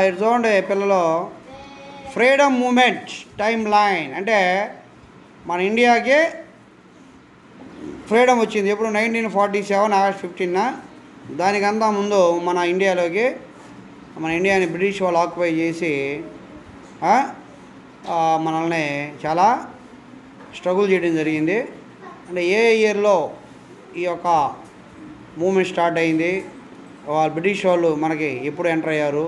ఇది చూడండి పిల్లలు, ఫ్రీడమ్ మూమెంట్ టైమ్ లైన్ అంటే మన ఇండియాకి ఫ్రీడమ్ వచ్చింది ఎప్పుడు 1947 ఆగస్ట్ 15న. దానికంతా ముందు మన ఇండియాని బ్రిటిష్ వాళ్ళు ఆక్యుపై చేసి మనల్ని చాలా స్ట్రగుల్ చేయడం జరిగింది. అంటే ఏ ఇయర్లో ఈ యొక్క మూమెంట్ స్టార్ట్ అయింది, బ్రిటిష్ వాళ్ళు మనకి ఎప్పుడు ఎంటర్ అయ్యారు,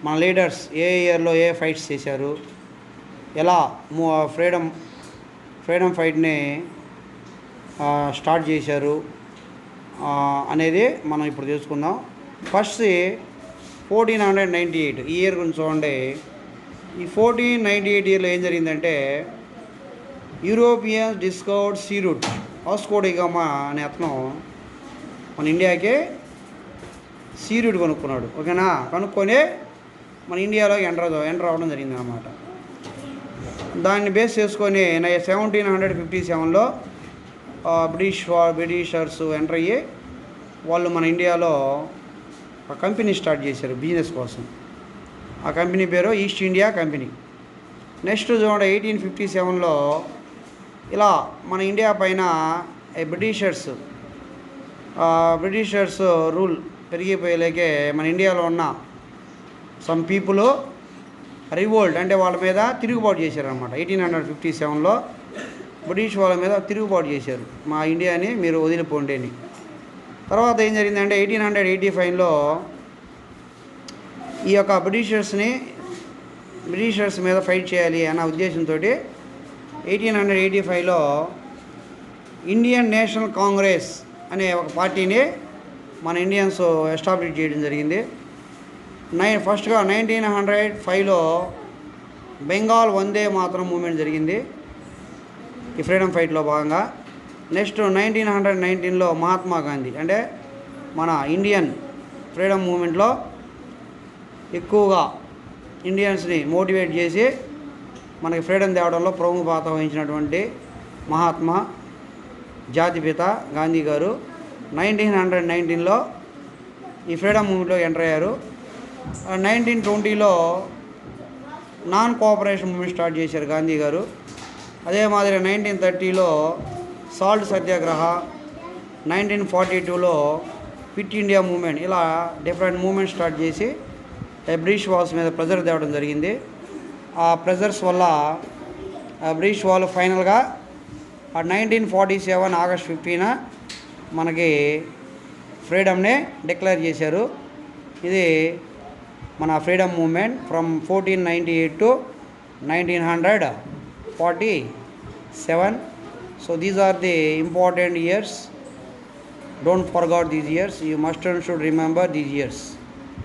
మన లీడర్స్ ఏ ఇయర్లో ఏ ఫైట్స్ చేశారు, ఎలా ఫ్రీడమ్ ఫైట్ని స్టార్ట్ చేశారు అనేది మనం ఇప్పుడు తెలుసుకుందాం. ఫస్ట్ 1498 ఈ ఇయర్ గురించి చూడండి. ఈ 1498 ఇయర్లో ఏం జరిగిందంటే, Europeans discovered sea route. Vasco da Gama అనే అతను మన ఇండియాకి సీ రూట్ కనుక్కున్నాడు. ఓకేనా, కనుక్కొని మన ఇండియాలో ఎంటర్ అవ్వడం జరిగింది అన్నమాట. దాన్ని బేస్ చేసుకొని 1757లో బ్రిటిషర్స్ ఎంటర్ అయ్యి వాళ్ళు మన ఇండియాలో ఒక కంపెనీ స్టార్ట్ చేశారు బిజినెస్ కోసం. ఆ కంపెనీ పేరు ఈస్ట్ ఇండియా కంపెనీ. నెక్స్ట్ చూడండి 1857లో ఇలా మన ఇండియా పైన బ్రిటిషర్స్ రూల్ పెరిగిపోయేలాగే మన ఇండియాలో ఉన్న సమ్ పీపుల్ రివోల్ట్ అంటే వాళ్ళ మీద తిరుగుబాటు చేశారనమాట. 1857లో బ్రిటిష్ వాళ్ళ మీద తిరుగుబాటు చేశారు, మా ఇండియాని మీరు వదిలిపోండి అని. తర్వాత ఏం జరిగిందంటే 1885లో ఈ యొక్క బ్రిటిషర్స్ మీద ఫైట్ చేయాలి అన్న ఉద్దేశంతో 1885లో ఇండియన్ నేషనల్ కాంగ్రెస్ అనే ఒక పార్టీని మన ఇండియన్స్ ఎస్టాబ్లిష్ చేయడం జరిగింది. ఫస్ట్గా 1905లో బెంగాల్ వందే మాతరం మూమెంట్ జరిగింది ఈ ఫ్రీడమ్ ఫైట్లో భాగంగా. నెక్స్ట్ 1919లో మహాత్మా గాంధీ అంటే మన ఇండియన్ ఫ్రీడమ్ మూమెంట్లో ఎక్కువగా ఇండియన్స్ని మోటివేట్ చేసి మనకి ఫ్రీడమ్ తేవడంలో ప్రముఖ పాత్ర వహించినటువంటి మహాత్మా జాతిపిత గాంధీ గారు 1919లో ఈ ఫ్రీడమ్ మూమెంట్లో ఎంటర్ అయ్యారు. 1920లో నాన్ కోఆపరేషన్ మూమెంట్ స్టార్ట్ చేశారు గాంధీ గారు. అదే మాదిరి 1930లో సాల్ట్ సత్యాగ్రహ, 1942లో క్విట్ ఇండియా మూమెంట్, ఇలా డిఫరెంట్ మూమెంట్ స్టార్ట్ చేసి బ్రిటిష్ వాల్స్ మీద ప్రెజర్ తేవడం జరిగింది. ఆ ప్రెజర్స్ వల్ల బ్రిటిష్ వాళ్ళు ఫైనల్గా 1947 ఆగస్ట్ 15న మనకి ఫ్రీడమ్ని డిక్లేర్ చేశారు. ఇది మన freedom movement from 1498 to 1947. So these are the important years. Don't forget these years. You must and should remember these years.